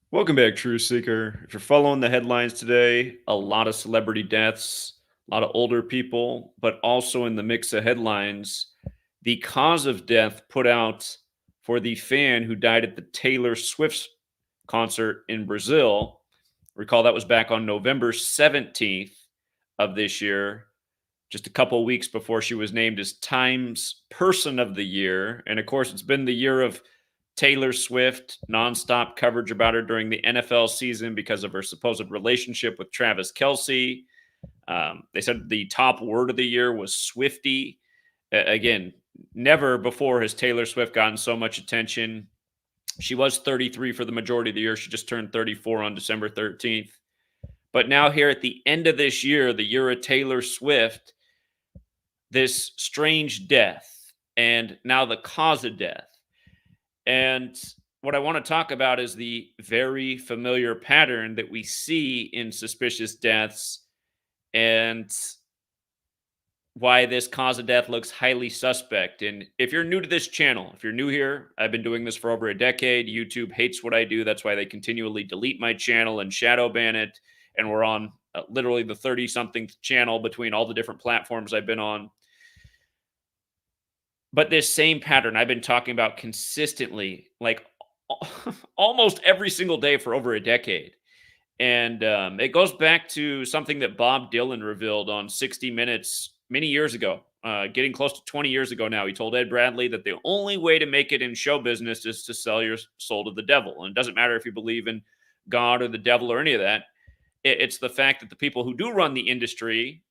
Welcome back, True Seeker. If you're following the headlines today, a lot of celebrity deaths, a lot of older people, but also in the mix of headlines, the cause of death put out for the fan who died at the Taylor Swift concert in Brazil. Recall that was back on November 17th of this year, just a couple weeks before she was named as Time's Person of the Year. And of course, it's been the year of Taylor Swift, nonstop coverage about her during the NFL season because of her supposed relationship with Travis Kelce. They said the top word of the year was Swifty. Again, never before has Taylor Swift gotten so much attention. She was 33 for the majority of the year. She just turned 34 on December 13th. But now, here at the end of this year, the year of Taylor Swift, this strange death, and now the cause of death. And what I want to talk about is the very familiar pattern that we see in suspicious deaths and why this cause of death looks highly suspect. And if you're new to this channel, if you're new here, I've been doing this for over a decade. YouTube hates what I do. That's why they continually delete my channel and shadow ban it. And we're on literally the 30 something channel between all the different platforms I've been on. But this same pattern I've been talking about consistently, like almost every single day for over a decade. And it goes back to something that Bob Dylan revealed on 60 Minutes many years ago, getting close to 20 years ago now. He told Ed Bradley that the only way to make it in show business is to sell your soul to the devil. And it doesn't matter if you believe in God or the devil or any of that. It's the fact that the people who do run the industry,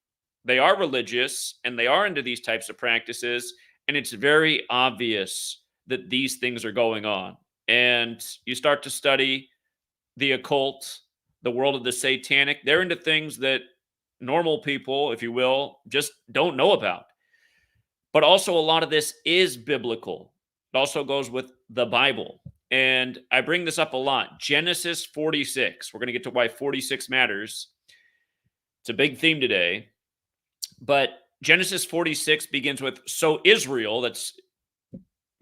they are religious and they are into these types of practices. And it's very obvious that these things are going on. And you start to study the occult, the world of the satanic. They're into things that normal people, if you will, just don't know about. But also, a lot of this is biblical. It also goes with the Bible. And I bring this up a lot. Genesis 46. We're going to get to why 46 matters. It's a big theme today. But Genesis 46 begins with, so Israel, that's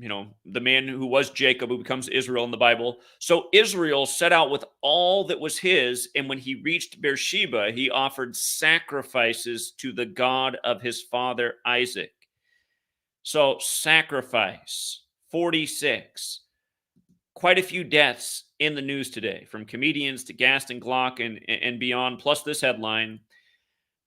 the man who was Jacob, who becomes Israel in the Bible. So Israel set out with all that was his, and when he reached Beersheba, he offered sacrifices to the God of his father Isaac. So sacrifice, 46. Quite a few deaths in the news today, from comedians to Gaston Glock and beyond, plus this headline.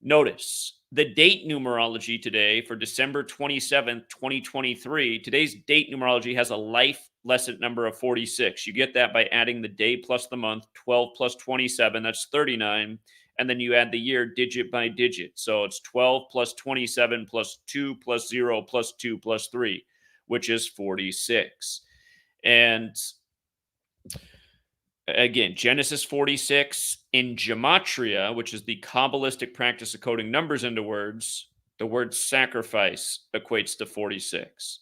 Notice the date numerology today for December 27th, 2023. Today's date numerology has a life lesson number of 46. You get that by adding the day plus the month, 12 plus 27, that's 39. And then you add the year digit by digit. So it's 12 plus 27 plus 2 plus 0 plus 2 plus 3, which is 46. And again, Genesis 46 in Gematria, which is the Kabbalistic practice of coding numbers into words, the word sacrifice equates to 46.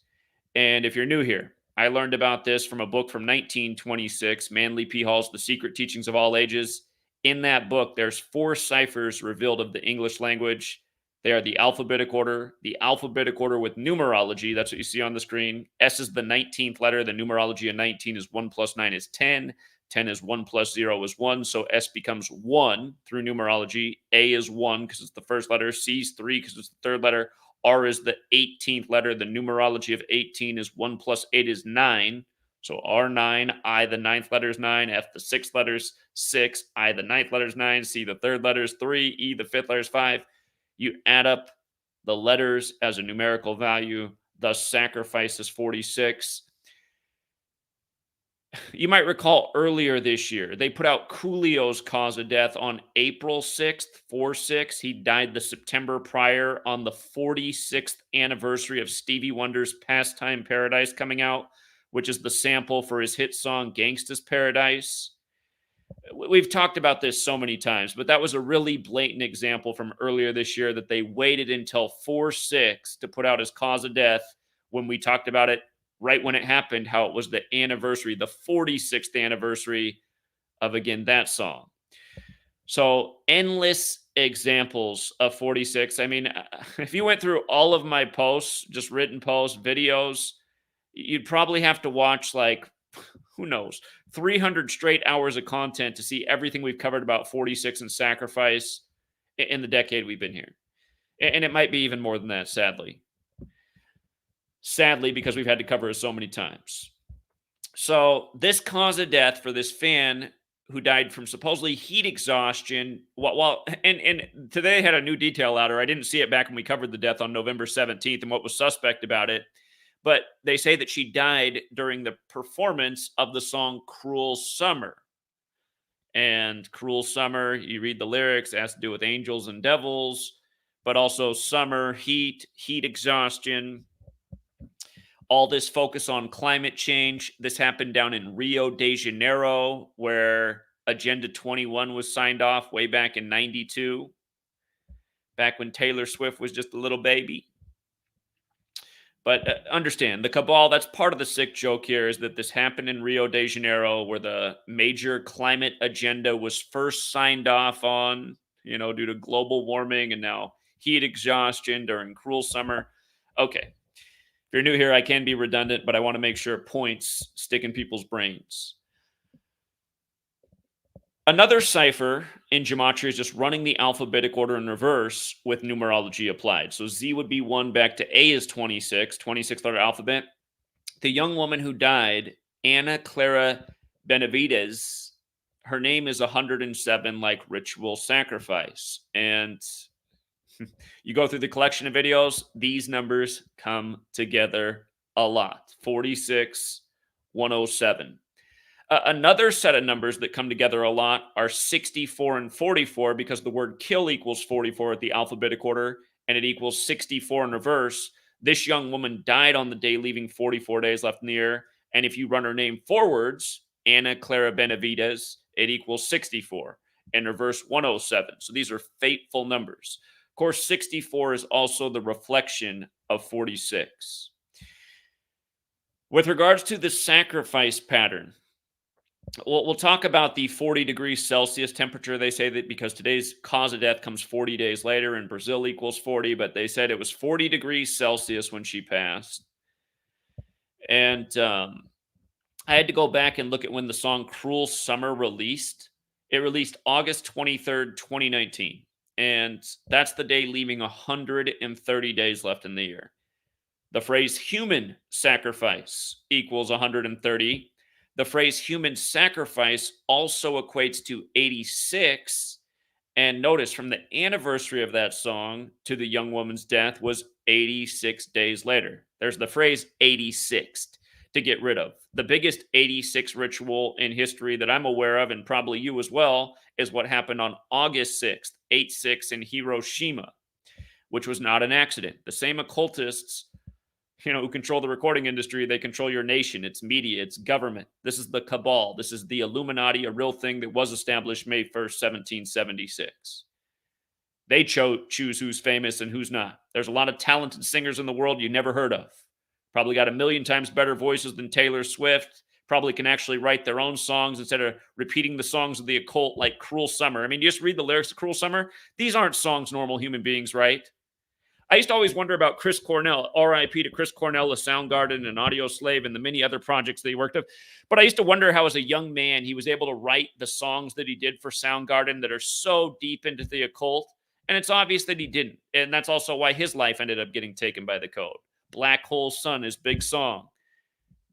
And if you're new here, I learned about this from a book from 1926, Manly P. Hall's The Secret Teachings of All Ages. In that book, there's 4 ciphers revealed of the English language. They are the alphabetic order with numerology. That's what you see on the screen. S is the 19th letter. The numerology of 19 is 1 plus 9 is 10. 10 is 1 plus 0 is 1. So S becomes 1 through numerology. A is 1 because it's the first letter. C is 3 because it's the third letter. R is the 18th letter. The numerology of 18 is 1 plus 8 is 9. So R9, I the 9th letter is 9, F the 6th letter is 6, I the 9th letter is 9, C the 3rd letter is 3, E the 5th letter is 5. You add up the letters as a numerical value, thus sacrifice is 46. You might recall earlier this year, they put out Coolio's cause of death on April 6th, 4-6. He died the September prior on the 46th anniversary of Stevie Wonder's Pastime Paradise coming out, which is the sample for his hit song Gangsta's Paradise. We've talked about this so many times, but that was a really blatant example from earlier this year that they waited until 4-6 to put out his cause of death when we talked about it right when it happened, how it was the anniversary, the 46th anniversary of, again, that song. So endless examples of 46. I mean, if you went through all of my posts, just written posts, videos, you'd probably have to watch like who knows, 300 straight hours of content to see everything we've covered about 46 and sacrifice in the decade we've been here. And it might be even more than that, sadly. Sadly, because we've had to cover it so many times. So, this cause of death for this fan who died from supposedly heat exhaustion. And today had a new detail out, or I didn't see it back when we covered the death on November 17th and what was suspect about it. But they say that she died during the performance of the song Cruel Summer. And Cruel Summer, you read the lyrics, it has to do with angels and devils, but also summer, heat exhaustion, all this focus on climate change. This happened down in Rio de Janeiro, where Agenda 21 was signed off way back in 92, back when Taylor Swift was just a little baby. But understand, the cabal, that's part of the sick joke here, is that this happened in Rio de Janeiro, where the major climate agenda was first signed off on, due to global warming and now heat exhaustion during cruel summer. Okay. If you're new here, I can be redundant, but I want to make sure points stick in people's brains. Another cipher in Gematria is just running the alphabetic order in reverse with numerology applied. So Z would be 1 back to A is 26, 26th-letter alphabet. The young woman who died, Ana Clara Benavides, her name is 107, like ritual sacrifice. And you go through the collection of videos, these numbers come together a lot. 46, 107. Another set of numbers that come together a lot are 64 and 44, because the word kill equals 44 at the alphabetic order, and it equals 64 in reverse. This young woman died on the day, leaving 44 days left in the year. And if you run her name forwards, Ana Clara Benavides, it equals 64. In reverse, 107. So these are fateful numbers. Of course, 64 is also the reflection of 46. With regards to the sacrifice pattern, we'll talk about the 40 degrees Celsius temperature. They say that because today's cause of death comes 40 days later and Brazil equals 40, but they said it was 40 degrees Celsius when she passed. And I had to go back and look at when the song Cruel Summer released. It released August 23rd, 2019. And that's the day leaving 130 days left in the year. The phrase human sacrifice equals 130. The phrase human sacrifice also equates to 86. And notice, from the anniversary of that song to the young woman's death was 86 days later. There's the phrase 86th to get rid of. The biggest 86 ritual in history that I'm aware of, and probably you as well, is what happened on August 6th, 8/6 in Hiroshima, which was not an accident. The same occultists who control the recording industry, they control your nation, its media, its government. This is the cabal. This is the Illuminati, a real thing that was established May 1st, 1776. They choose who's famous and who's not. There's a lot of talented singers in the world you never heard of. Probably got a million times better voices than Taylor Swift. Probably can actually write their own songs instead of repeating the songs of the occult, like Cruel Summer. I mean, you just read the lyrics of Cruel Summer. These aren't songs normal human beings write. I used to always wonder about Chris Cornell, RIP to Chris Cornell of Soundgarden and Audio Slave and the many other projects that he worked on. But I used to wonder how, as a young man, he was able to write the songs that he did for Soundgarden that are so deep into the occult. And it's obvious that he didn't. And that's also why his life ended up getting taken by the code. Black Hole Sun, his big song.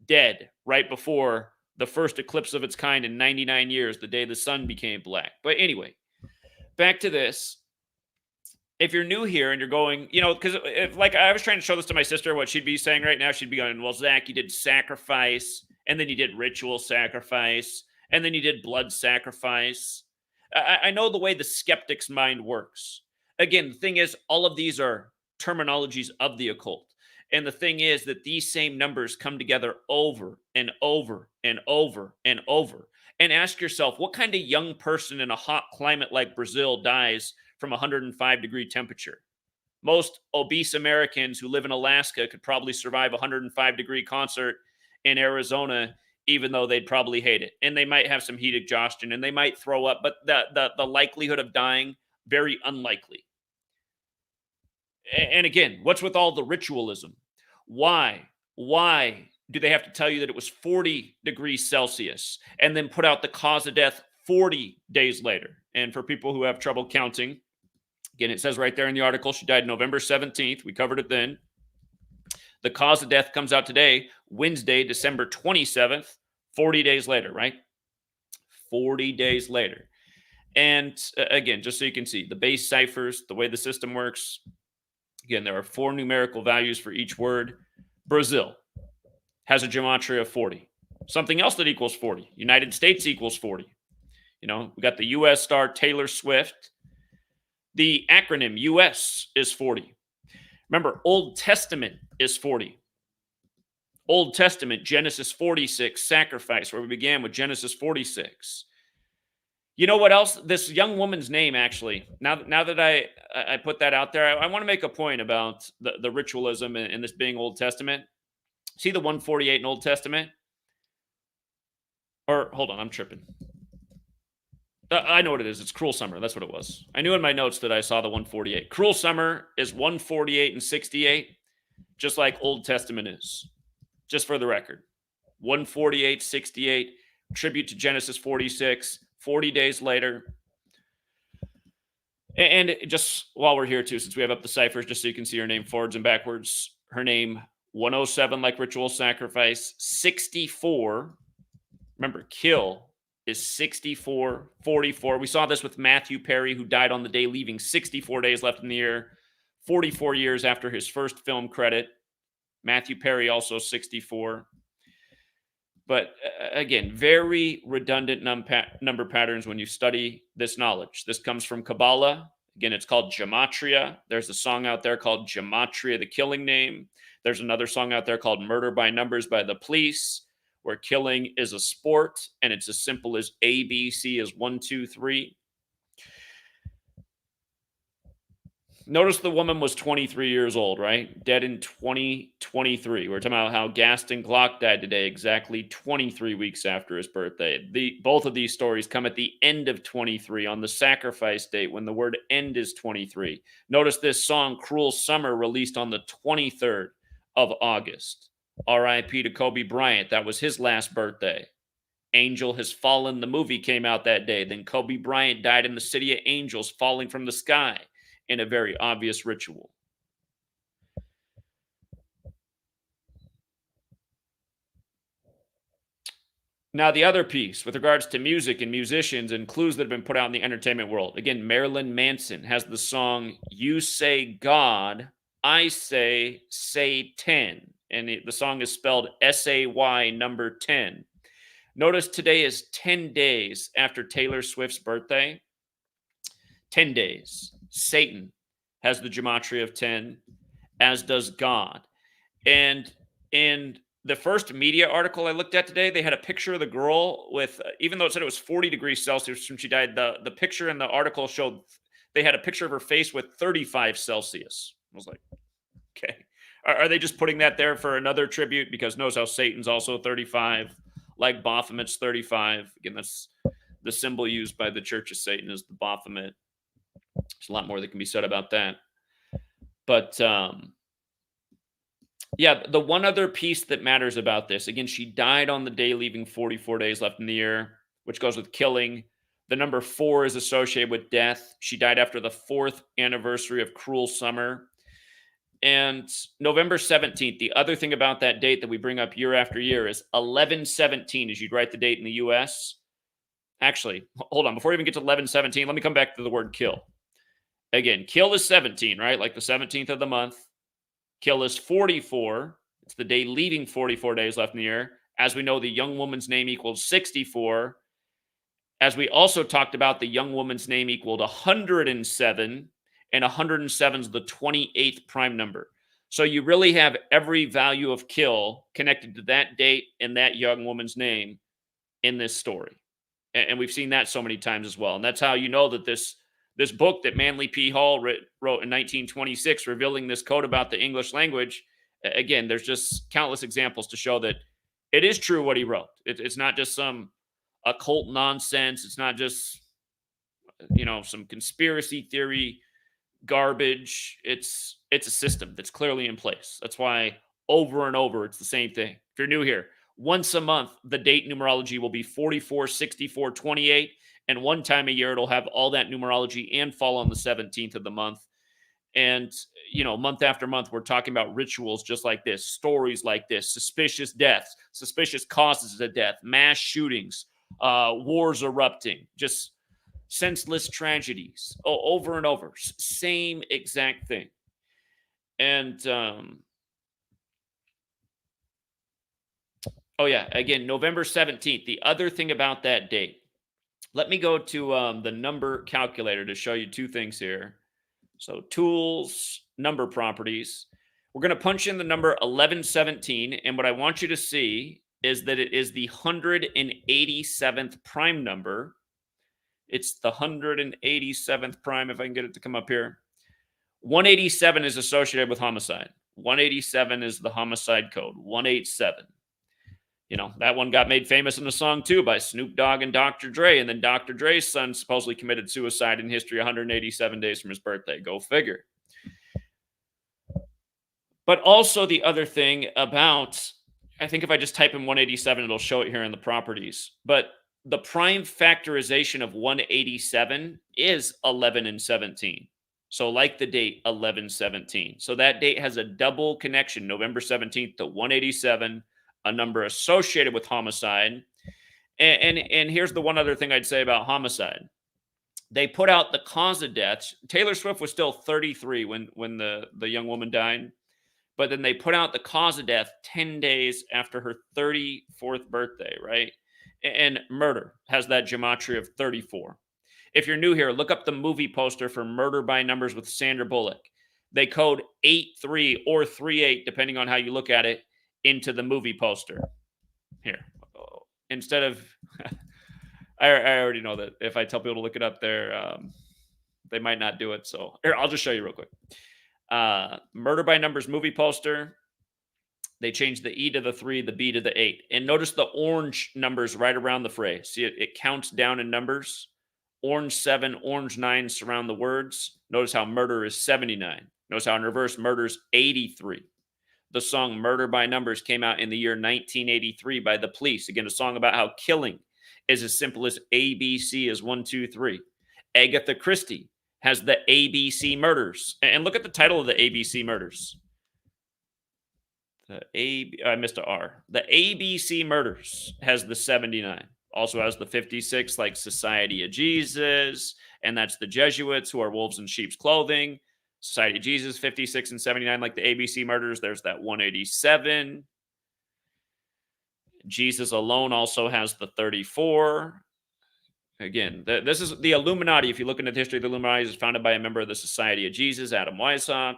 Dead right before the first eclipse of its kind in 99 years, the day the sun became black. But anyway, back to this. If you're new here and you're going, because like I was trying to show this to my sister, what she'd be saying right now, she'd be going, well, Zach, you did sacrifice, and then you did ritual sacrifice, and then you did blood sacrifice. I know the way the skeptic's mind works. Again, the thing is, all of these are terminologies of the occult. And the thing is that these same numbers come together over and over and over and over. And ask yourself, what kind of young person in a hot climate like Brazil dies from 105-degree temperature? Most obese Americans who live in Alaska could probably survive a 105-degree concert in Arizona, even though they'd probably hate it. And they might have some heat exhaustion and they might throw up, but the likelihood of dying, very unlikely. And again, what's with all the ritualism? Why do they have to tell you that it was 40 degrees Celsius and then put out the cause of death 40 days later? And for people who have trouble counting, again, it says right there in the article, she died November 17th. We covered it then. The cause of death comes out today, Wednesday, December 27th, 40 days later, right? 40 days later. And again, just so you can see, the base ciphers, the way the system works, again, there are 4 numerical values for each word. Brazil has a gematria of 40. Something else that equals 40. United States equals 40. We got the US star Taylor Swift. The acronym US is 40. Remember, Old Testament is 40. Old Testament, Genesis 46, sacrifice, where we began with Genesis 46. You know what else? This young woman's name, actually, now that I put that out there, I want to make a point about the ritualism and this being Old Testament. See the 148 in Old Testament? Or, hold on, I'm tripping. I know what it is. It's Cruel Summer. That's what it was. I knew in my notes that I saw the 148. Cruel Summer is 148 and 68, just like Old Testament is. Just for the record. 148, 68, tribute to Genesis 46, 40 days later. And just while we're here, too, since we have up the ciphers, just so you can see her name forwards and backwards, her name 107, like ritual sacrifice, 64. Remember, kill is 64, 44. We saw this with Matthew Perry, who died on the day, leaving 64 days left in the year, 44 years after his first film credit. Matthew Perry also 64. But again, very redundant number patterns when you study this knowledge. This comes from Kabbalah. Again, it's called Gematria. There's a song out there called Gematria, the killing name. There's another song out there called Murder by Numbers by the Police, where killing is a sport and it's as simple as A, B, C is 1, 2, 3. Notice the woman was 23 years old, right? Dead in 2023. We're talking about how Gaston Glock died today, exactly 23 weeks after his birthday. Both of these stories come at the end of 23, on the sacrifice date, when the word end is 23. Notice this song, Cruel Summer, released on the 23rd of August. R.I.P. to Kobe Bryant. That was his last birthday. Angel Has Fallen, the movie, came out that day. Then Kobe Bryant died in the city of angels falling from the sky, in a very obvious ritual. Now, the other piece with regards to music and musicians and clues that have been put out in the entertainment world. Again, Marilyn Manson has the song You Say God, I Say 10. And the song is spelled S-A-Y number 10. Notice today is 10 days after Taylor Swift's birthday. 10 days. Satan has the gematria of 10, as does God. And in the first media article I looked at today, they had a picture of the girl with, even though it said it was 40 degrees Celsius when she died, the picture in the article showed they had a picture of her face with 35 Celsius. I was like, okay. Are they just putting that there for another tribute? Because notice how Satan's also 35, like Baphomet's 35. Again, that's the symbol used by the Church of Satan, is the Baphomet. There's a lot more that can be said about that. But yeah, the one other piece that matters about this, again, she died on the day, leaving 44 days left in the year, which goes with killing. The number 4 is associated with death. She died after the 4th anniversary of Cruel Summer. And November 17th, the other thing about that date that we bring up year after year is 11/17, as you'd write the date in the US. Actually, hold on. Before we even get to 11/17, let me come back to the word kill. Again, kill is 17, right? Like the 17th of the month. Kill is 44. It's the day leaving 44 days left in the year. As we know, the young woman's name equals 64. As we also talked about, the young woman's name equaled 107, and 107 is the 28th prime number. So you really have every value of kill connected to that date and that young woman's name in this story. And we've seen that so many times as well. And that's how you know that this book that Manly P. Hall wrote in 1926, revealing this code about the English language, again, there's just countless examples to show that it is true what he wrote. It's not just some occult nonsense. It's not just, some conspiracy theory garbage. It's a system that's clearly in place. That's why over and over. It's the same thing. If you're new here, once a month, the date numerology will be 44, 64, 28. And one time a year, it'll have all that numerology and fall on the 17th of the month. And, month after month, we're talking about rituals just like this, stories like this, suspicious deaths, suspicious causes of death, mass shootings, wars erupting, just senseless tragedies over and over. Same exact thing. And, oh, yeah, again, November 17th. The other thing about that date, let me go to the number calculator to show you two things here. So tools, number properties. We're going to punch in the number 1117. And what I want you to see is that it is the 187th prime number. It's the 187th prime, if I can get it to come up here. 187 is associated with homicide. 187 is the homicide code. 187. That one got made famous in a song too by Snoop Dogg and Dr. Dre. And then Dr. Dre's son supposedly committed suicide in history 187 days from his birthday. Go figure. But also the other thing about, I think if I just type in 187, it'll show it here in the properties. But the prime factorization of 187 is 11 and 17. So like the date 1117. So that date has a double connection, November 17th to 187, a number associated with homicide. And here's the one other thing I'd say about homicide. They put out the cause of death. Taylor Swift was still 33 when the young woman died. But then they put out the cause of death 10 days after her 34th birthday, right? And murder has that gematria of 34. If you're new here, look up the movie poster for Murder by Numbers with Sandra Bullock. They code 83 or 38, depending on how you look at it, into the movie poster. Here. Instead of... I already know that if I tell people to look it up there, they might not do it. So here, I'll just show you real quick. Murder by Numbers movie poster. They changed the E to the 3, the B to the 8. And notice the orange numbers right around the phrase. See, it counts down in numbers. Orange 7, orange 9 surround the words. Notice how murder is 79. Notice how in reverse, murder is 83. The song Murder by Numbers came out in the year 1983 by The Police. Again, a song about how killing is as simple as ABC is 1, 2, 3. Agatha Christie has the ABC murders. And look at the title of the ABC murders. I missed an R. The ABC murders has the 79. Also has the 56, like Society of Jesus. And that's the Jesuits, who are wolves in sheep's clothing. Society of Jesus, 56 and 79, like the ABC murders. There's that 187. Jesus alone also has the 34. Again, this is the Illuminati. If you look into the history of the Illuminati, it's founded by a member of the Society of Jesus, Adam Weishaupt.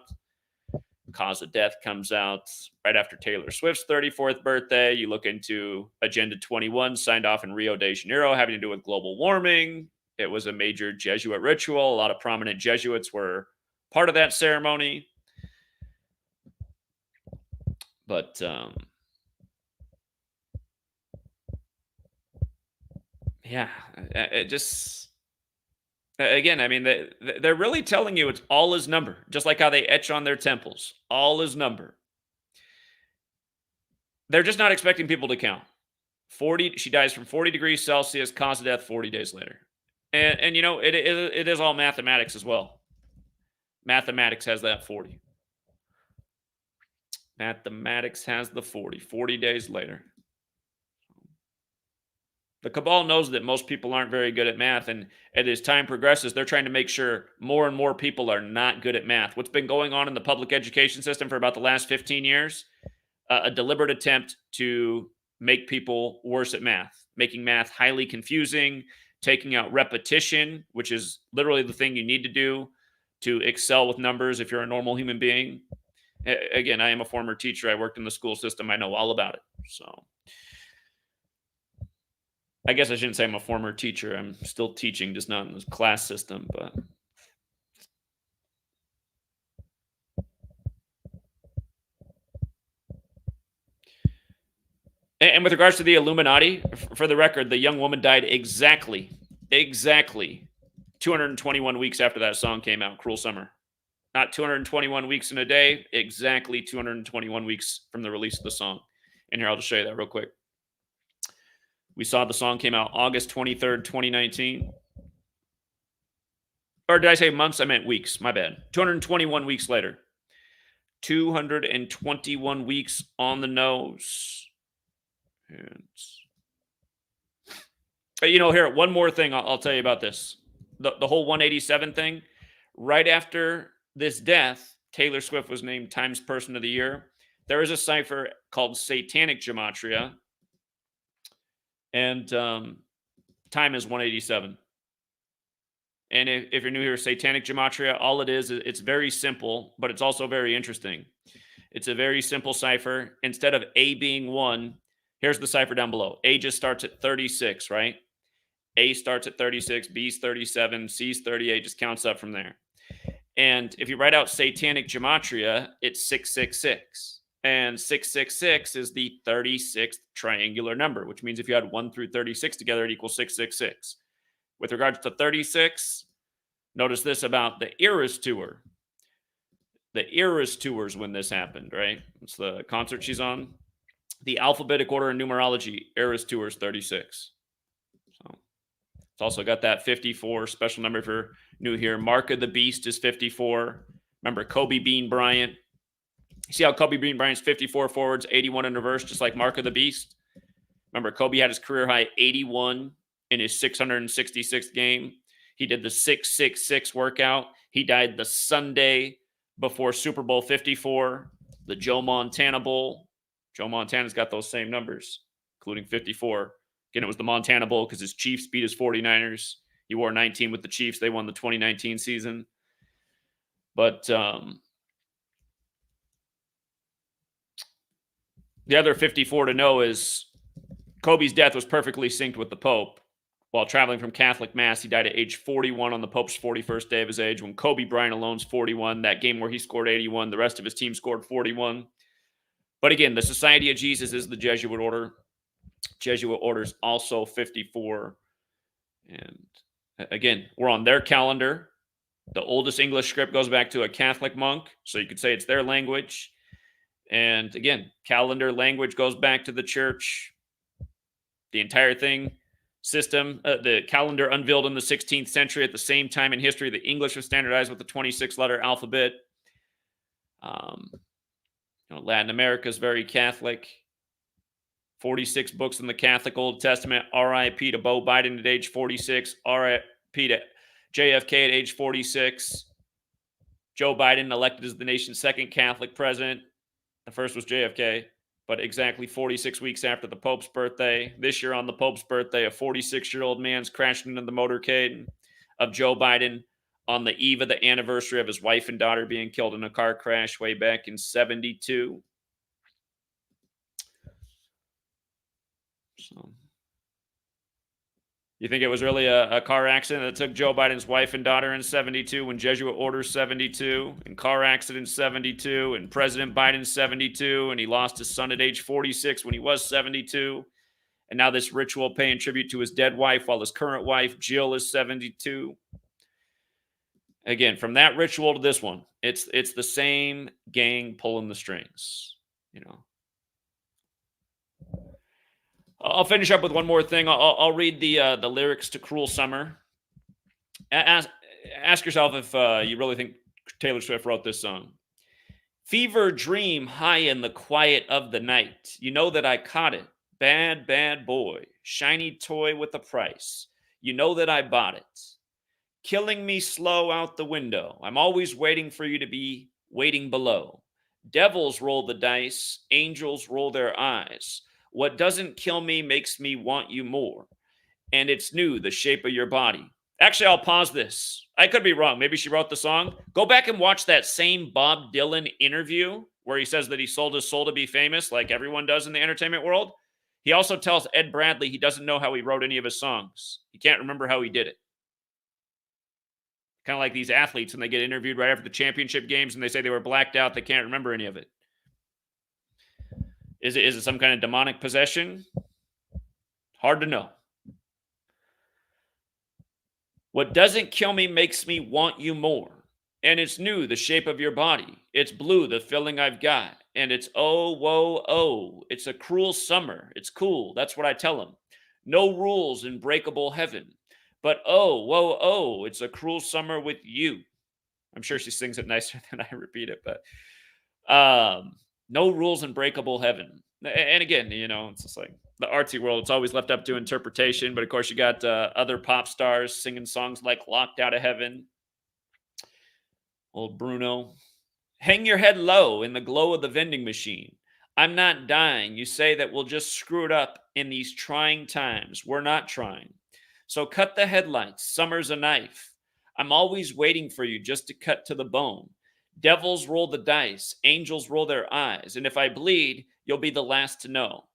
Cause of death comes out right after Taylor Swift's 34th birthday. You look into Agenda 21, signed off in Rio de Janeiro, having to do with global warming. It was a major Jesuit ritual. A lot of prominent Jesuits were part of that ceremony. But yeah, it just, again, I mean, they're really telling you it's all is number, just like how they etch on their temples. All is number. They're just not expecting people to count. 40, she dies from 40 degrees Celsius, cause of death 40 days later. And it is all mathematics as well. Mathematics has that 40. Mathematics has the 40 days later. The cabal knows that most people aren't very good at math, and as time progresses, they're trying to make sure more and more people are not good at math. What's been going on in the public education system for about the last 15 years? A deliberate attempt to make people worse at math, making math highly confusing, taking out repetition, which is literally the thing you need to do to excel with numbers if you're a normal human being. Again, I am a former teacher. I worked in the school system. I know all about it. So I guess I shouldn't say I'm a former teacher. I'm still teaching, just not in the class system. But and with regards to the Illuminati, for the record, the young woman died exactly 221 weeks after that song came out, Cruel Summer. not 221 weeks in a day, exactly 221 weeks from the release of the song. And here, I'll just show you that real quick. We saw the song came out August 23rd, 2019. Or did I say months? I meant weeks. My bad. 221 weeks later. 221 weeks on the nose. And, here, one more thing I'll tell you about this. The whole 187 thing. Right after this death, Taylor Swift was named Times Person of the Year. There is a cipher called Satanic Gematria. And time is 187. And if you're new here, Satanic Gematria, all it is, it's very simple, but it's also very interesting. It's a very simple cipher. Instead of A being 1, here's the cipher down below. A just starts at 36, right? A starts at 36, B's 37, C's 38, just counts up from there. And if you write out Satanic Gematria, it's 666. And 666 is the 36th triangular number, which means if you had 1 through 36 together, it equals 666. With regards to 36, notice this about the Eras Tour. The Eras Tours when this happened, right? It's the concert she's on. The alphabetic order in numerology, Eras Tour is 36. So it's also got that 54 special number if you're new here. Mark of the Beast is 54. Remember Kobe Bean Bryant. You see how Kobe Bean Bryant's 54 forwards, 81 in reverse, just like Mark of the Beast? Remember, Kobe had his career high 81 in his 666th game. He did the 666 workout. He died the Sunday before Super Bowl 54, the Joe Montana Bowl. Joe Montana's got those same numbers, including 54. Again, it was the Montana Bowl because his Chiefs beat his 49ers. He wore 19 with the Chiefs. They won the 2019 season. But the other 54 to know is Kobe's death was perfectly synced with the Pope. While traveling from Catholic Mass, he died at age 41 on the Pope's 41st day of his age. When Kobe Bryant alone's 41, that game where he scored 81, the rest of his team scored 41. But again, the Society of Jesus is the Jesuit order. Jesuit order's also 54. And again, we're on their calendar. The oldest English script goes back to a Catholic monk, so you could say it's their language. And again, calendar language goes back to the church. The entire thing, system, the calendar unveiled in the 16th century. At the same time in history, the English was standardized with the 26-letter alphabet. Latin America is very Catholic. 46 books in the Catholic Old Testament. R.I.P. to Beau Biden at age 46. R.I.P. to JFK at age 46. Joe Biden elected as the nation's second Catholic president. The first was JFK, but exactly 46 weeks after the Pope's birthday. This year on the Pope's birthday, a 46-year-old man's crashed into the motorcade of Joe Biden on the eve of the anniversary of his wife and daughter being killed in a car crash way back in 72. So, you think it was really a car accident that took Joe Biden's wife and daughter in 72 when Jesuit orders 72, and car accident 72, and President Biden 72, and he lost his son at age 46 when he was 72, and now this ritual paying tribute to his dead wife while his current wife, Jill, is 72. Again, from that ritual to this one, it's the same gang pulling the strings, I'll finish up with one more thing. I'll read the lyrics to Cruel Summer. Ask yourself if you really think Taylor Swift wrote this song. Fever dream high in the quiet of the night. You know that I caught it. Bad, bad boy. Shiny toy with a price. You know that I bought it. Killing me slow out the window. I'm always waiting for you to be waiting below. Devils roll the dice. Angels roll their eyes. What doesn't kill me makes me want you more. And it's new, the shape of your body. Actually, I'll pause this. I could be wrong. Maybe she wrote the song. Go back and watch that same Bob Dylan interview where he says that he sold his soul to be famous like everyone does in the entertainment world. He also tells Ed Bradley he doesn't know how he wrote any of his songs. He can't remember how he did it. Kind of like these athletes when they get interviewed right after the championship games and they say they were blacked out. They can't remember any of it. Is it some kind of demonic possession? Hard to know. What doesn't kill me makes me want you more. And it's new, the shape of your body. It's blue, the feeling I've got. And it's oh, whoa, oh. It's a cruel summer. It's cool. That's what I tell them. No rules in breakable heaven. But oh, whoa, oh. It's a cruel summer with you. I'm sure she sings it nicer than I repeat it, but no rules in breakable heaven. And again, it's just like the artsy world. It's always left up to interpretation. But of course, you got other pop stars singing songs like "Locked Out of Heaven." Old Bruno. Hang your head low in the glow of the vending machine. I'm not dying. You say that we'll just screw it up in these trying times. We're not trying. So cut the headlights. Summer's a knife. I'm always waiting for you just to cut to the bone. Devils roll the dice. Angels roll their eyes. And if I bleed, you'll be the last to know.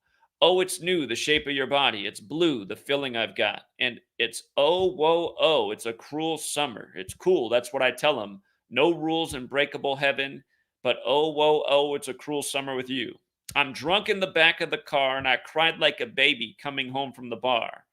Oh, it's new, the shape of your body. It's blue, the feeling I've got. And it's oh, whoa, oh. It's a cruel summer. It's cool. That's what I tell them. No rules in breakable heaven, but oh, whoa, oh, it's a cruel summer with you. I'm drunk in the back of the car and I cried like a baby coming home from the bar.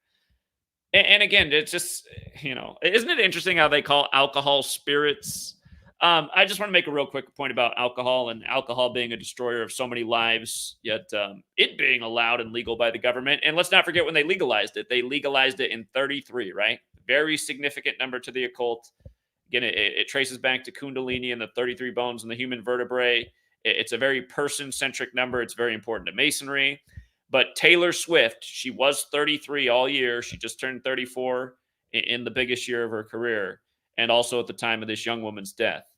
And again, it's just, isn't it interesting how they call alcohol spirits? I just want to make a real quick point about alcohol and alcohol being a destroyer of so many lives, yet it being allowed and legal by the government. And let's not forget when they legalized it in 33, right? Very significant number to the occult. Again, it traces back to Kundalini and the 33 bones in the human vertebrae. It's a very person-centric number. It's very important to Masonry. But Taylor Swift, she was 33 all year. She just turned 34 in the biggest year of her career, and also at the time of this young woman's death.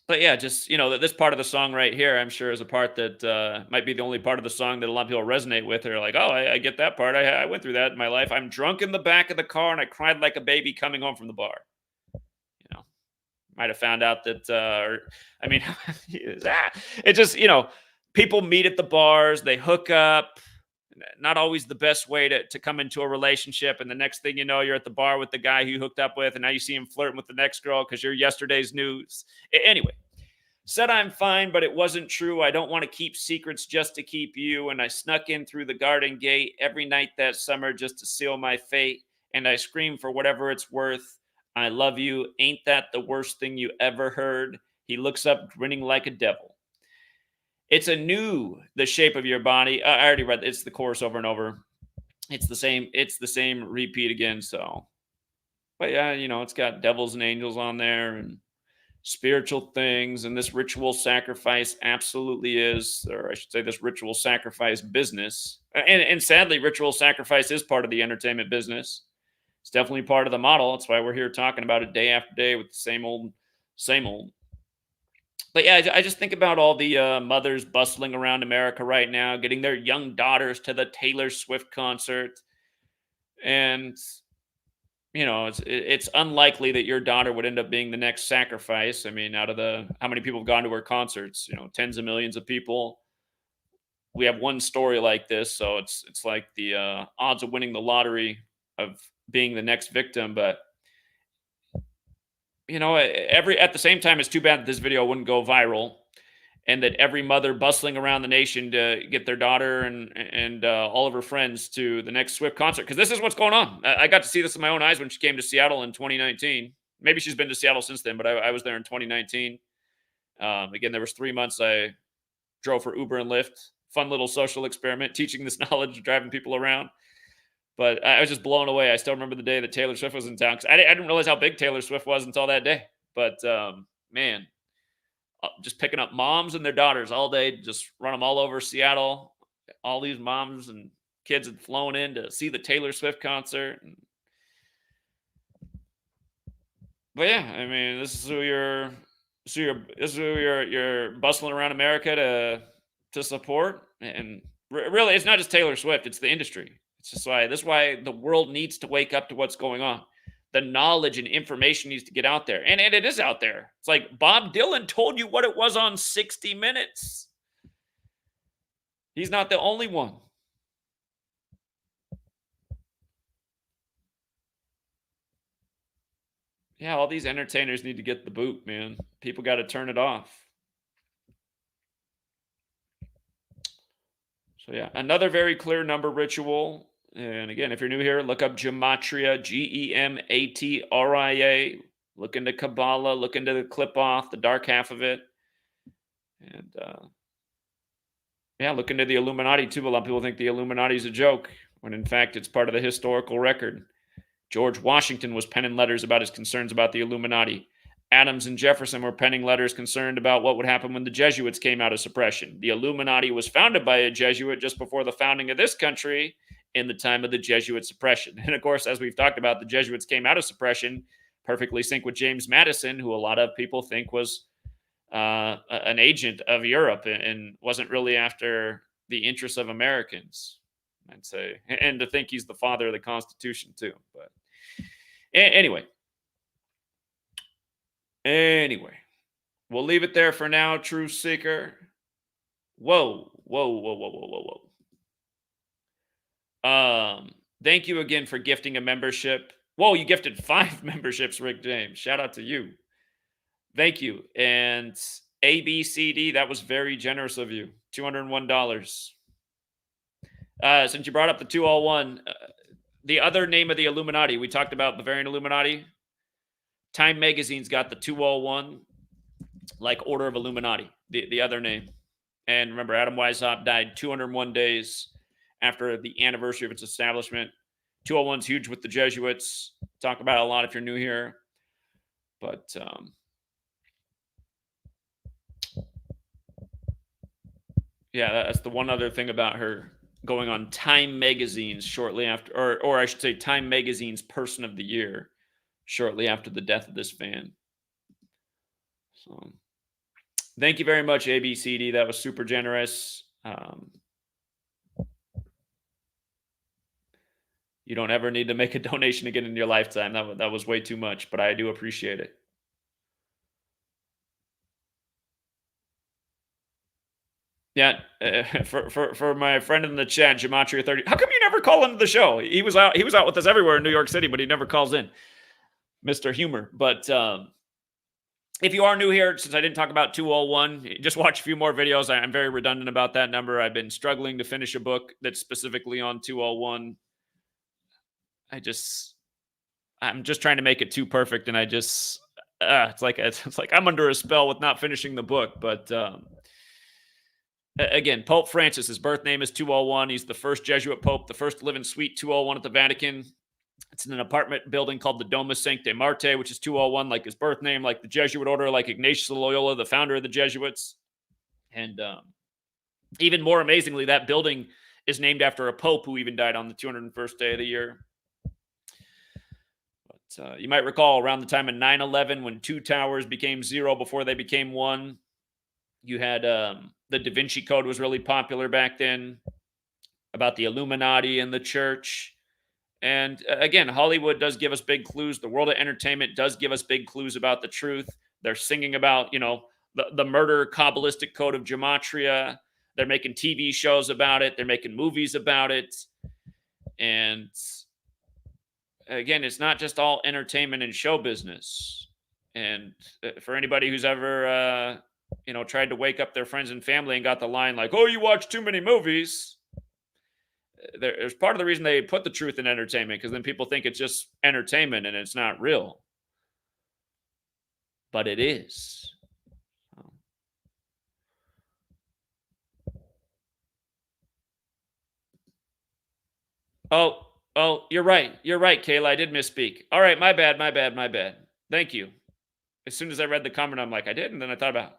But yeah, just, this part of the song right here, I'm sure is a part that might be the only part of the song that a lot of people resonate with. They're like, oh, I get that part. I went through that in my life. I'm drunk in the back of the car and I cried like a baby coming home from the bar. Might have found out that, it just, people meet at the bars, they hook up. Not always the best way to come into a relationship. And the next thing you know, you're at the bar with the guy who you hooked up with, and now you see him flirting with the next girl because you're yesterday's news. Anyway, said I'm fine, but it wasn't true. I don't want to keep secrets just to keep you. And I snuck in through the garden gate every night that summer just to seal my fate. And I screamed for whatever it's worth. I love you. Ain't that the worst thing you ever heard? He looks up, grinning like a devil. It's the shape of your body. I already read it's the chorus over and over. It's the same repeat again. So, but yeah, it's got devils and angels on there and spiritual things. And this ritual sacrifice absolutely is, or I should say, this ritual sacrifice business. And sadly, ritual sacrifice is part of the entertainment business. It's definitely part of the model. That's why we're here talking about it day after day with the same old, same old. But yeah, I just think about all the mothers bustling around America right now, getting their young daughters to the Taylor Swift concert. And, it's unlikely that your daughter would end up being the next sacrifice. I mean, out of how many people have gone to her concerts? Tens of millions of people. We have one story like this. So it's like the odds of winning the lottery of being the next victim. But at the same time, it's too bad that this video wouldn't go viral, and that every mother bustling around the nation to get their daughter and all of her friends to the next Swift concert, because this is what's going on. I got to see this in my own eyes when she came to Seattle in 2019. Maybe she's been to Seattle since then, but I was there in 2019. Again, there was 3 months I drove for Uber and Lyft. Fun little social experiment, teaching this knowledge, driving people around. But I was just blown away. I still remember the day that Taylor Swift was in town, because I didn't realize how big Taylor Swift was until that day. But man, just picking up moms and their daughters all day, just run them all over Seattle. All these moms and kids had flown in to see the Taylor Swift concert. But yeah, I mean, this is who you're bustling around America to support. And really, it's not just Taylor Swift; it's the industry. It's just this is why the world needs to wake up to what's going on. The knowledge and information needs to get out there. And it is out there. It's like Bob Dylan told you what it was on 60 Minutes. He's not the only one. Yeah, all these entertainers need to get the boot, man. People got to turn it off. So yeah, another very clear number ritual. And again, if you're new here, look up Gematria, Gematria. Look into Kabbalah, look into the clip off, the dark half of it. And yeah, look into the Illuminati too. A lot of people think the Illuminati is a joke, when in fact it's part of the historical record. George Washington was penning letters about his concerns about the Illuminati. Adams and Jefferson were penning letters concerned about what would happen when the Jesuits came out of suppression. The Illuminati was founded by a Jesuit just before the founding of this country in the time of the Jesuit suppression. And of course, as we've talked about, the Jesuits came out of suppression, perfectly sync with James Madison, who a lot of people think was an agent of Europe and wasn't really after the interests of Americans, I'd say. And to think he's the father of the Constitution, too. But anyway, we'll leave it there for now, Truth Seeker. Whoa. Thank you again for gifting a membership. Whoa, you gifted 5 memberships, Rick James. Shout out to you. Thank you. And ABCD, that was very generous of you. $201. Since you brought up the 201, the other name of the Illuminati, we talked about Bavarian Illuminati. Time Magazine's got the 201, like Order of Illuminati, the other name. And remember, Adam Weishaupt died 201 days after the anniversary of its establishment. 201's huge with the Jesuits. Talk about it a lot if you're new here. But yeah, that's the one other thing about her going on Time Magazine's shortly after, or I should say Time Magazine's Person of the Year shortly after the death of this fan. So thank you very much, ABCD. That was super generous. You don't ever need to make a donation again in your lifetime. That was way too much, but I do appreciate it. Yeah, for my friend in the chat, Gematria30. How come you never call into the show? He was out with us everywhere in New York City, but he never calls in, Mr. Humor. But if you are new here, since I didn't talk about 201, just watch a few more videos. I'm very redundant about that number. I've been struggling to finish a book that's specifically on 201. I'm just trying to make it too perfect, and it's like I'm under a spell with not finishing the book. But again, Pope Francis, his birth name is 201. He's the first Jesuit pope, the first to live in Suite 201 at the Vatican. It's in an apartment building called the Domus Sancti Marte, which is 201, like his birth name, like the Jesuit order, like Ignatius of Loyola, the founder of the Jesuits. And even more amazingly, that building is named after a pope who even died on the 201st day of the year. But you might recall around the time of 9/11, when 2 towers became 0 before they became 1, you had the Da Vinci Code was really popular back then, about the Illuminati and the church. And again, Hollywood does give us big clues. The world of entertainment does give us big clues about the truth. They're singing about, the murder Kabbalistic code of Gematria. They're making TV shows about it. They're making movies about it. And again, it's not just all entertainment and show business. And for anybody who's ever, tried to wake up their friends and family and got the line like, "Oh, you watch too many movies." There's part of the reason they put the truth in entertainment, because then people think it's just entertainment and it's not real. But it is. Oh, you're right. You're right, Kayla. I did misspeak. All right, my bad. Thank you. As soon as I read the comment, I'm like, I did, and then I thought about it.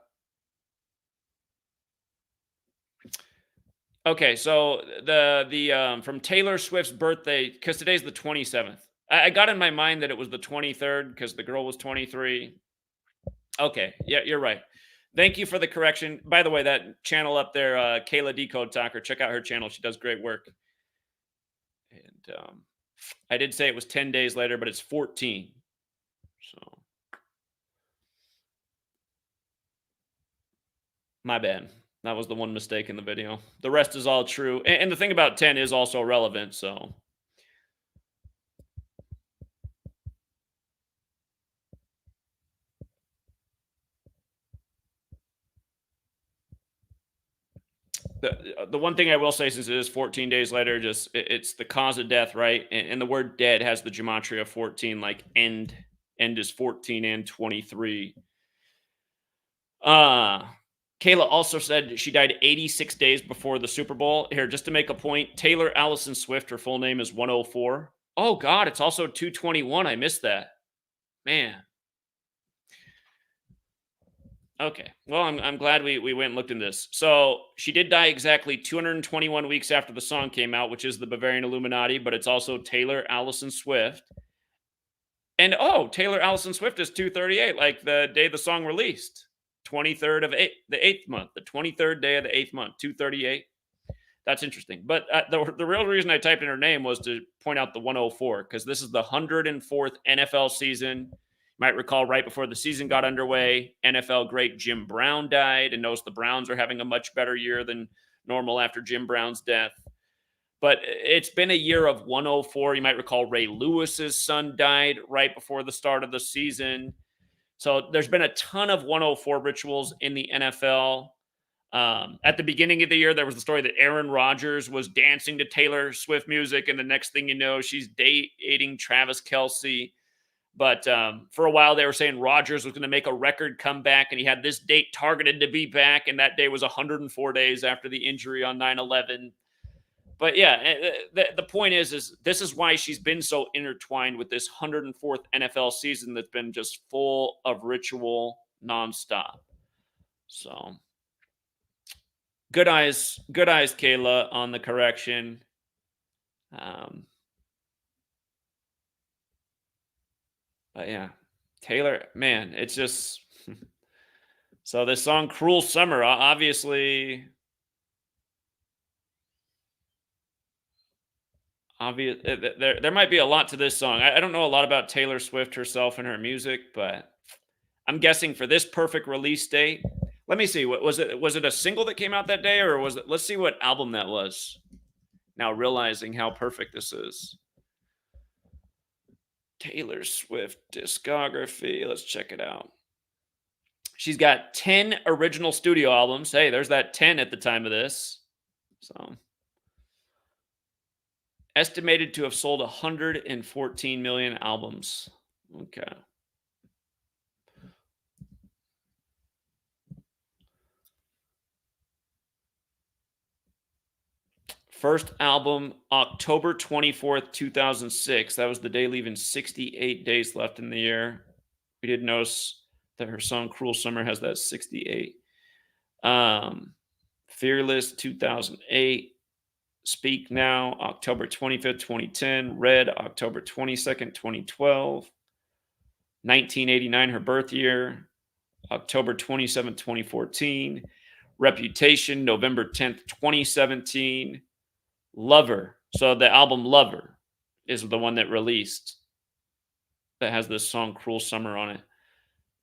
Okay, so the from Taylor Swift's birthday, because today's the 27th. I got in my mind that it was the 23rd because the girl was 23. Okay, yeah, you're right. Thank you for the correction. By the way, that channel up there, Kayla Decode Talker, check out her channel. She does great work. And I did say it was 10 days later, but it's 14. So my bad. That was the one mistake in the video. The rest is all true. And the thing about 10 is also relevant, so. The one thing I will say, since it is 14 days later, just it's the cause of death, right? And the word dead has the gematria 14, like end is 14 and 23. Uh Kayla also said she died 86 days before the Super Bowl. Here, just to make a point, Taylor Allison Swift, her full name is 104. Oh God, it's also 221. I missed that. Man. Okay. Well, I'm glad we went and looked in this. So she did die exactly 221 weeks after the song came out, which is the Bavarian Illuminati, but it's also Taylor Allison Swift. And oh, Taylor Allison Swift is 238, like the day the song released. 23rd of the eighth month, the 23rd day of the eighth month, 238. That's interesting. But the real reason I typed in her name was to point out the 104, because this is the 104th NFL season. You might recall right before the season got underway, NFL great Jim Brown died, and notice the Browns are having a much better year than normal after Jim Brown's death. But it's been a year of 104. You might recall Ray Lewis's son died right before the start of the season. So there's been a ton of 104 rituals in the NFL. At the beginning of the year, there was the story that Aaron Rodgers was dancing to Taylor Swift music, and the next thing you know, she's dating Travis Kelce. But for a while, they were saying Rodgers was going to make a record comeback, and he had this date targeted to be back, and that day was 104 days after the injury on 9/11. But yeah, the point is this is why she's been so intertwined with this 104th NFL season that's been just full of ritual nonstop. So good eyes, Kayla, on the correction. But yeah, Taylor, man, it's just so this song "Cruel Summer," obviously, there might be a lot to this song. I don't know a lot about Taylor Swift herself and her music, but I'm guessing for this perfect release date. Let me see. What was it? Was it a single that came out that day, or was it? Let's see what album that was. Now realizing how perfect this is. Taylor Swift discography. Let's check it out. She's got 10 original studio albums. Hey, there's that 10 at the time of this. So estimated to have sold 114 million albums. Okay. First album, October 24th, 2006. That was the day leaving 68 days left in the year. We did notice that her song Cruel Summer has that 68. Fearless, 2008. Speak Now, October 25th, 2010. Red, October 22nd, 2012. 1989, her birth year. October 27th, 2014. Reputation, November 10th, 2017. Lover. So the album Lover is the one that released that has this song Cruel Summer on it.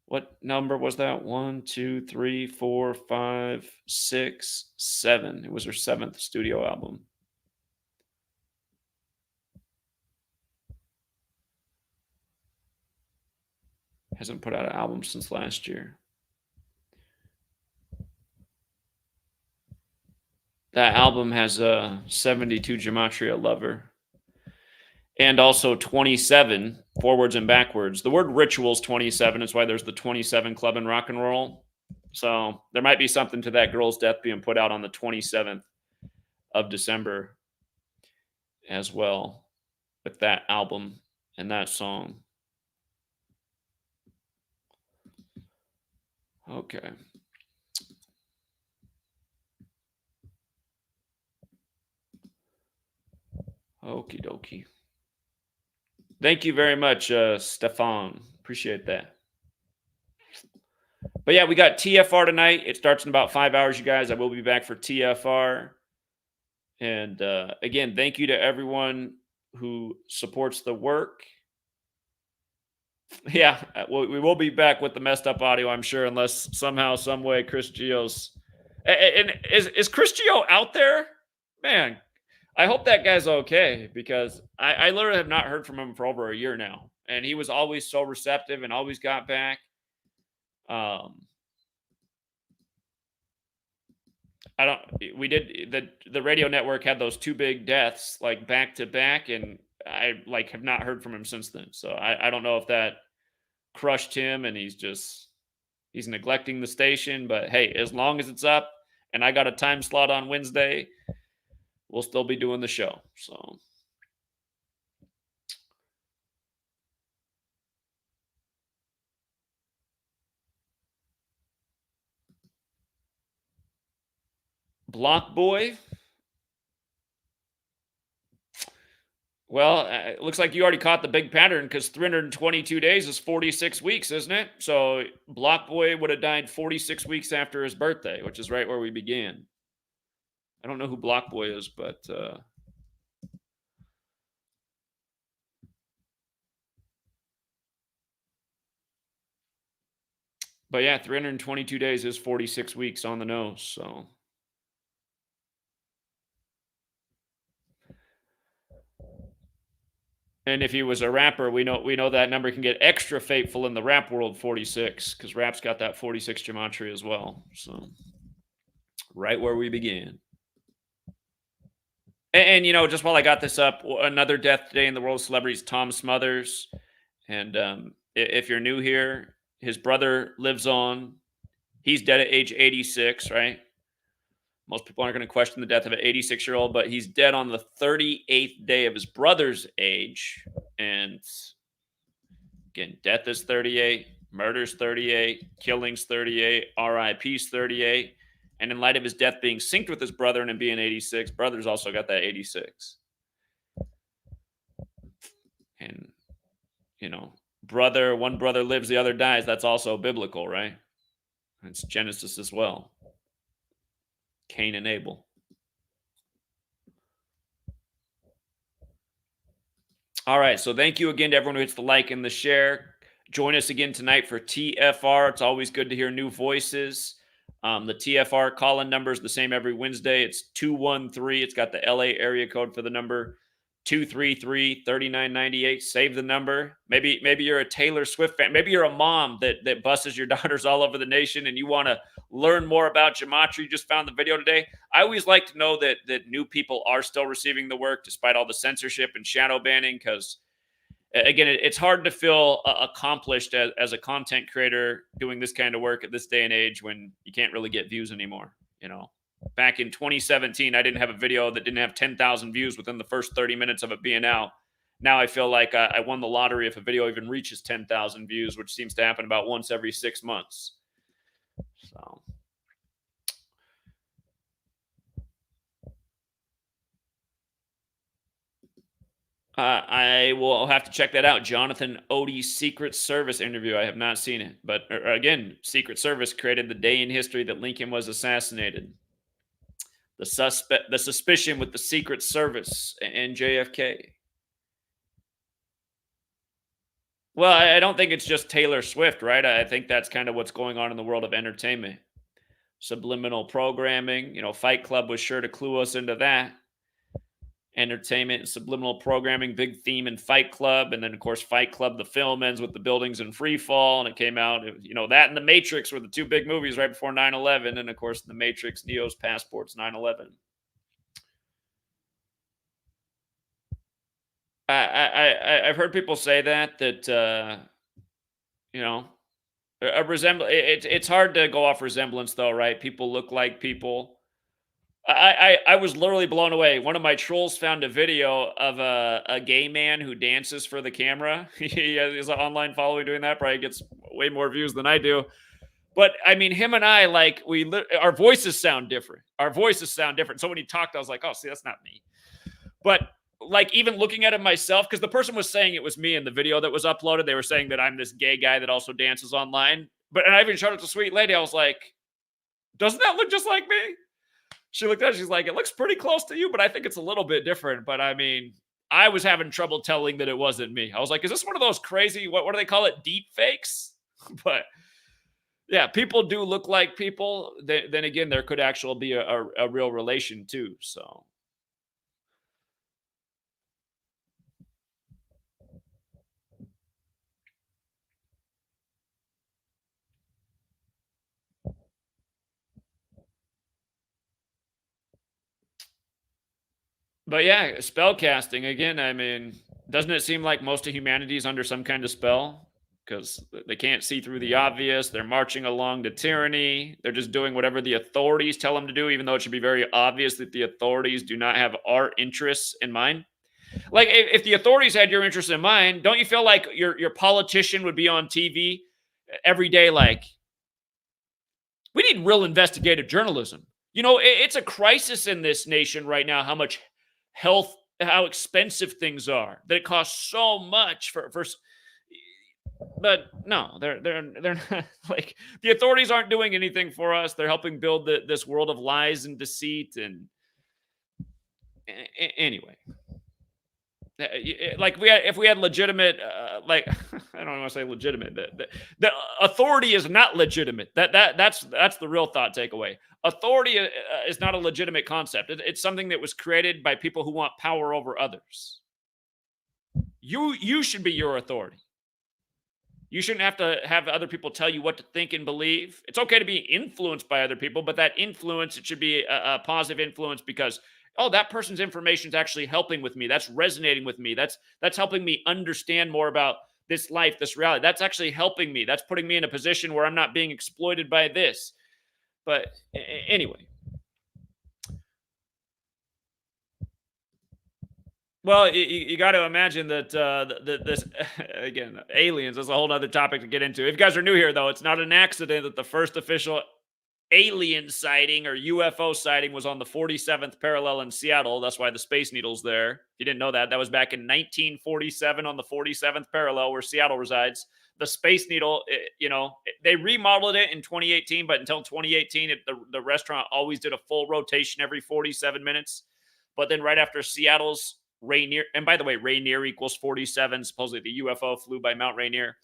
What number was that? 1, 2, 3, 4, 5, 6, 7. It was her 7th studio album. Hasn't put out an album since last year. That album has a 72 Gematria Lover. And also 27 forwards and backwards. The word rituals 27 is why there's the 27 Club in Rock and Roll. So there might be something to that girl's death being put out on the 27th of December as well, with that album and that song. Okay. Okie dokie. Thank you very much, Stefan. Appreciate that. But yeah, we got TFR tonight. It starts in about 5 hours, you guys. I will be back for TFR. And again, thank you to everyone who supports the work. Yeah, we will be back with the messed up audio, I'm sure, unless somehow, some way, Chris Geo's. And is Chris Geo out there? Man, I hope that guy's okay, because I literally have not heard from him for over a year now. And he was always so receptive and always got back. I don't we did the radio network had those 2 big deaths, like, back to back, and I, like, have not heard from him since then, so I don't know if that crushed him and he's neglecting the station, but hey, as long as it's up and I got a time slot on Wednesday, we'll still be doing the show, so Block Boy. Well, it looks like you already caught the big pattern because 322 days is 46 weeks, isn't it? So Block Boy would have died 46 weeks after his birthday, which is right where we began. I don't know who Block Boy is, but yeah, 322 days is 46 weeks on the nose. So, and if he was a rapper, we know that number can get extra fateful in the rap world, 46, because rap's got that 46 gematria as well. So, right where we began. And just while I got this up, another death today in the world of celebrities, Tom Smothers. And if you're new here, his brother lives on. He's dead at age 86, right? Most people aren't going to question the death of an 86-year-old, but he's dead on the 38th day of his brother's age. And again, death is 38, murder's 38, killing's 38, RIP's 38. And in light of his death being synced with his brother and him being 86, brother's also got that 86. And, one brother lives, the other dies. That's also biblical, right? It's Genesis as well. Cain and Abel. All right. So thank you again to everyone who hits the like and the share. Join us again tonight for TFR. It's always good to hear new voices. The TFR call-in number is the same every Wednesday. It's 213. It's got the LA area code for the number 233-3998. Save the number. Maybe you're a Taylor Swift fan. Maybe you're a mom that buses your daughters all over the nation and you want to learn more about gematria. You just found the video today. I always like to know that new people are still receiving the work despite all the censorship and shadow banning, because again, it's hard to feel accomplished as a content creator doing this kind of work at this day and age when you can't really get views anymore. Back in 2017, I didn't have a video that didn't have 10,000 views within the first 30 minutes of it being out. Now I feel like I won the lottery if a video even reaches 10,000 views, which seems to happen about once every 6 months. So I will have to check that out. Jonathan Odie's Secret Service interview. I have not seen it. But again, Secret Service created the day in history that Lincoln was assassinated. The suspicion with the Secret Service and JFK. Well, I don't think it's just Taylor Swift, right? I think that's kind of what's going on in the world of entertainment. Subliminal programming. Fight Club was sure to clue us into that. Entertainment and subliminal programming, big theme in Fight Club. And then, of course, Fight Club, the film ends with the buildings in free fall. And it came out, that and The Matrix were the two big movies right before 9/11. And, of course, The Matrix, Neo's passports, 9/11. I've heard people say that a resemblance. It's hard to go off resemblance, though, right? People look like people. I was literally blown away. One of my trolls found a video of a gay man who dances for the camera. He has an online following doing that. Probably gets way more views than I do. But I mean, him and I, like, our voices sound different. Our voices sound different. So when he talked, I was like, oh, see, that's not me. But like, even looking at it myself, because the person was saying it was me in the video that was uploaded. They were saying that I'm this gay guy that also dances online. And I even showed it to Sweet Lady. I was like, doesn't that look just like me? She looked at it. She's like, it looks pretty close to you, but I think it's a little bit different. But I mean, I was having trouble telling that it wasn't me. I was like, is this one of those crazy, what do they call it? Deep fakes? But yeah, people do look like people. Then again, there could actually be a real relation too. So But yeah, spell casting again. I mean, doesn't it seem like most of humanity is under some kind of spell? Because they can't see through the obvious. They're marching along to tyranny. They're just doing whatever the authorities tell them to do, even though it should be very obvious that the authorities do not have our interests in mind. Like, if the authorities had your interests in mind, don't you feel like your politician would be on TV every day, like, we need real investigative journalism. You know, it's a crisis in this nation right now. How much health, how expensive things are. That it costs so much for. But no, they're not like the authorities aren't doing anything for us. They're helping build this world of lies and deceit. And anyway, like if we had legitimate, like I don't want to say legitimate. The authority is not legitimate. That's the real thought takeaway. Authority is not a legitimate concept. It's something that was created by people who want power over others. You should be your authority. You shouldn't have to have other people tell you what to think and believe. It's okay to be influenced by other people, but that influence, it should be a positive influence because, oh, that person's information is actually helping with me. That's resonating with me. That's helping me understand more about this life, this reality. That's actually helping me. That's putting me in a position where I'm not being exploited by this. But anyway. Well, you got to imagine that this again, aliens is a whole other topic to get into. If you guys are new here, though, it's not an accident that the first official alien sighting or UFO sighting was on the 47th parallel in Seattle. That's why the Space Needle's there. If you didn't know that, that was back in 1947 on the 47th parallel where Seattle resides. The Space Needle, they remodeled it in 2018, but until 2018, the restaurant always did a full rotation every 47 minutes. But then right after Seattle's Rainier, and by the way, Rainier equals 47. Supposedly the UFO flew by Mount Rainier.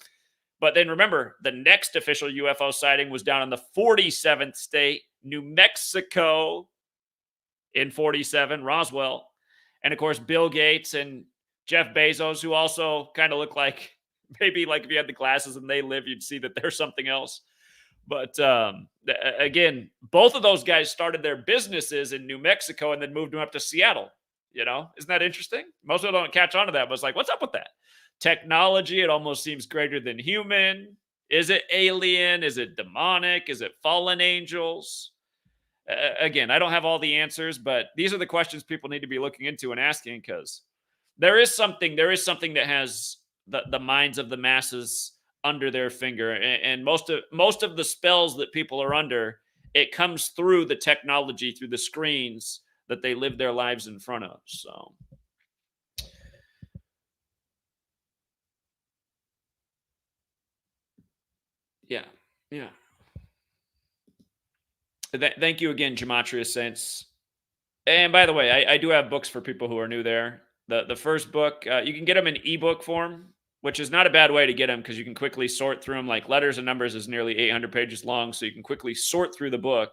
But then remember, the next official UFO sighting was down in the 47th state, New Mexico, in 47, Roswell. And of course, Bill Gates and Jeff Bezos, who also kind of look like, maybe like if you had the glasses and they live, you'd see that there's something else. But again, both of those guys started their businesses in New Mexico and then moved them up to Seattle. Isn't that interesting? Most people don't catch on to that, but it's like, what's up with that? Technology, it almost seems greater than human. Is it alien? Is it demonic? Is it fallen angels? Again, I don't have all the answers, but these are the questions people need to be looking into and asking, because there is something that has the minds of the masses under their finger, and most of the spells that people are under, it comes through the technology, through the screens that they live their lives in front of. So yeah. Thank you again, Gematria Saints. And by the way, I do have books for people who are new there. The first book, you can get them in ebook form, which is not a bad way to get them because you can quickly sort through them. Like Letters and Numbers is nearly 800 pages long, so you can quickly sort through the book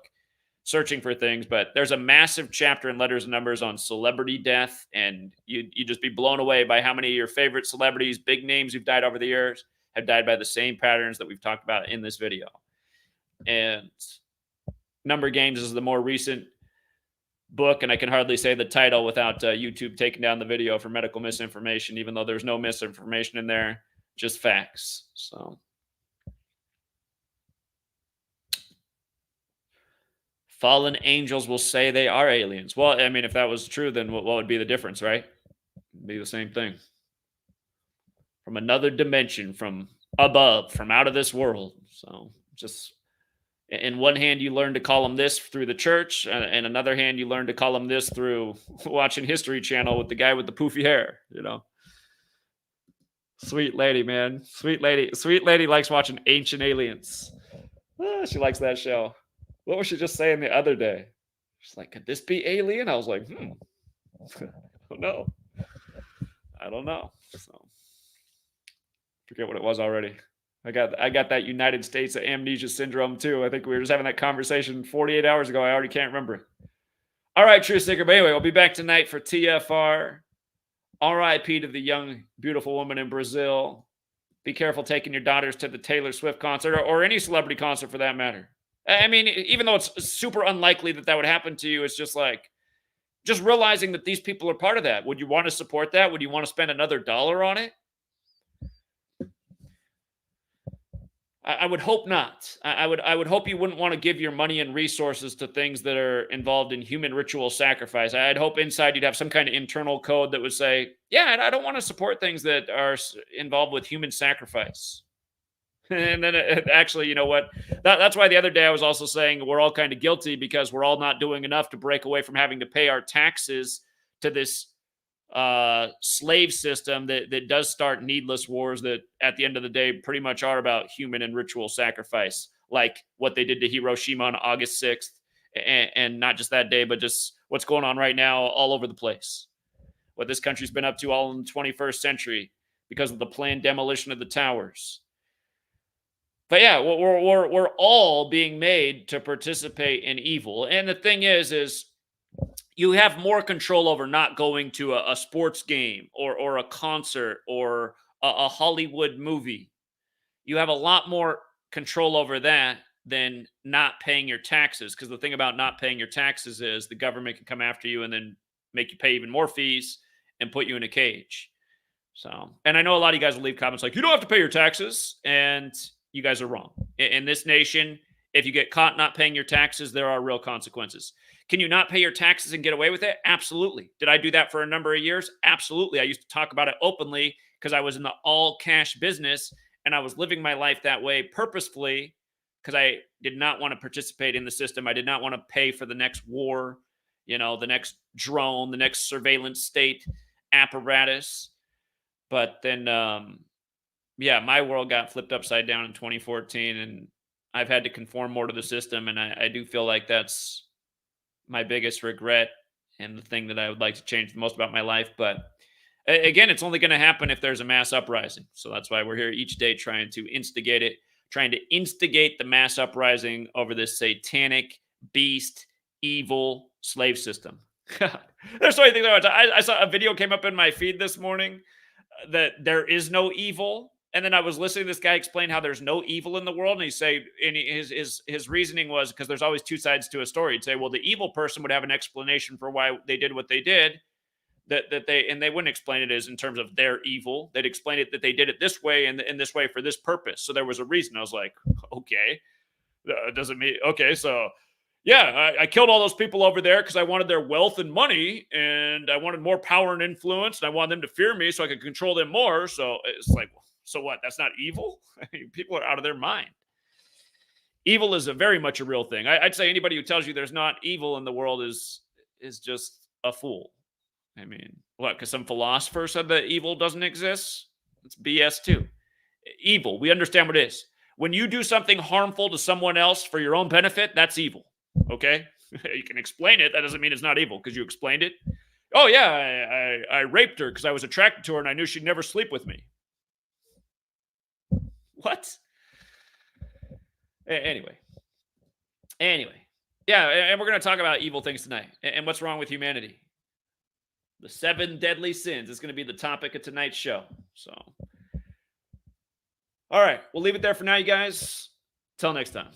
searching for things. But there's a massive chapter in Letters and Numbers on celebrity death, and you just be blown away by how many of your favorite celebrities, big names who've died over the years, have died by the same patterns that we've talked about in this video. And Number Games is the more recent book, and I can hardly say the title without YouTube taking down the video for medical misinformation, even though there's no misinformation in there, just facts. So fallen angels will say they are aliens. Well, I mean, if that was true, then what would be the difference, right? It'd be the same thing. From another dimension, from above, from out of this world. So just in one hand, you learn to call them this through the church, and another hand, you learn to call them this through watching History Channel with the guy with the poofy hair, Sweet lady, man. Sweet lady. Sweet lady likes watching Ancient Aliens. She likes that show. What was she just saying the other day? She's like, could this be alien? I was like, I don't know. So forget what it was already. I got that United States amnesia syndrome too. I think we were just having that conversation 48 hours ago. I already can't remember. All right, True Seeker. But anyway, we'll be back tonight for TFR. RIP to the young, beautiful woman in Brazil. Be careful taking your daughters to the Taylor Swift concert or any celebrity concert for that matter. I mean, even though it's super unlikely that would happen to you, it's just like, Just realizing that these people are part of that. Would you want to support that? Would you want to spend another dollar on it? I would hope not. I would hope you wouldn't want to give your money and resources to things that are involved in human ritual sacrifice. I'd hope inside you'd have some kind of internal code that would say, yeah, I don't want to support things that are involved with human sacrifice. And then actually, you know what? That's why the other day I was also saying we're all kind of guilty because we're all not doing enough to break away from having to pay our taxes to this slave system that does start needless wars that at the end of the day pretty much are about human and ritual sacrifice, like what they did to Hiroshima on August 6th. And not just that day, but just what's going on right now all over the place. What this country's been up to all in the 21st century because of the planned demolition of the towers. But yeah, we're all being made to participate in evil. And the thing is you have more control over not going to a sports game or a concert or a Hollywood movie. You have a lot more control over that than not paying your taxes. Because the thing about not paying your taxes is the government can come after you and then make you pay even more fees and put you in a cage. So, and I know a lot of you guys will leave comments like, you don't have to pay your taxes. And you guys are wrong. In this nation, if you get caught not paying your taxes, there are real consequences. Can you not pay your taxes and get away with it? Absolutely. Did I do that for a number of years? Absolutely. I used to talk about it openly because I was in the all cash business and I was living my life that way purposefully because I did not want to participate in the system. I did not want to pay for the next war, the next drone, the next surveillance state apparatus. But then, yeah, my world got flipped upside down in 2014, and I've had to conform more to the system, and I do feel like that's my biggest regret and the thing that I would like to change the most about my life. But again, it's only going to happen if there's a mass uprising. So that's why we're here each day trying to instigate it, trying to instigate the mass uprising over this satanic, beast, evil slave system. God, there's so many things I saw a video came up in my feed this morning that there is no evil. And then I was listening to this guy explain how there's no evil in the world. And his reasoning was because there's always two sides to a story. He'd say, well, the evil person would have an explanation for why they did what they did. And they wouldn't explain it as in terms of their evil. They'd explain it that they did it this way and in this way for this purpose. So there was a reason. I was like, okay, doesn't mean, okay. So yeah, I killed all those people over there because I wanted their wealth and money and I wanted more power and influence and I wanted them to fear me so I could control them more. So it's like, so what? That's not evil? People are out of their mind. Evil is very much a real thing. I'd say anybody who tells you there's not evil in the world is just a fool. I mean, what? Because some philosopher said that evil doesn't exist? It's BS too. Evil, we understand what it is. When you do something harmful to someone else for your own benefit, that's evil. Okay? You can explain it. That doesn't mean it's not evil because you explained it. Oh, yeah, I raped her because I was attracted to her and I knew she'd never sleep with me. What? Anyway. Yeah, and we're going to talk about evil things tonight and what's wrong with humanity. The 7 deadly sins is going to be the topic of tonight's show. So, all right, we'll leave it there for now, you guys. Till next time.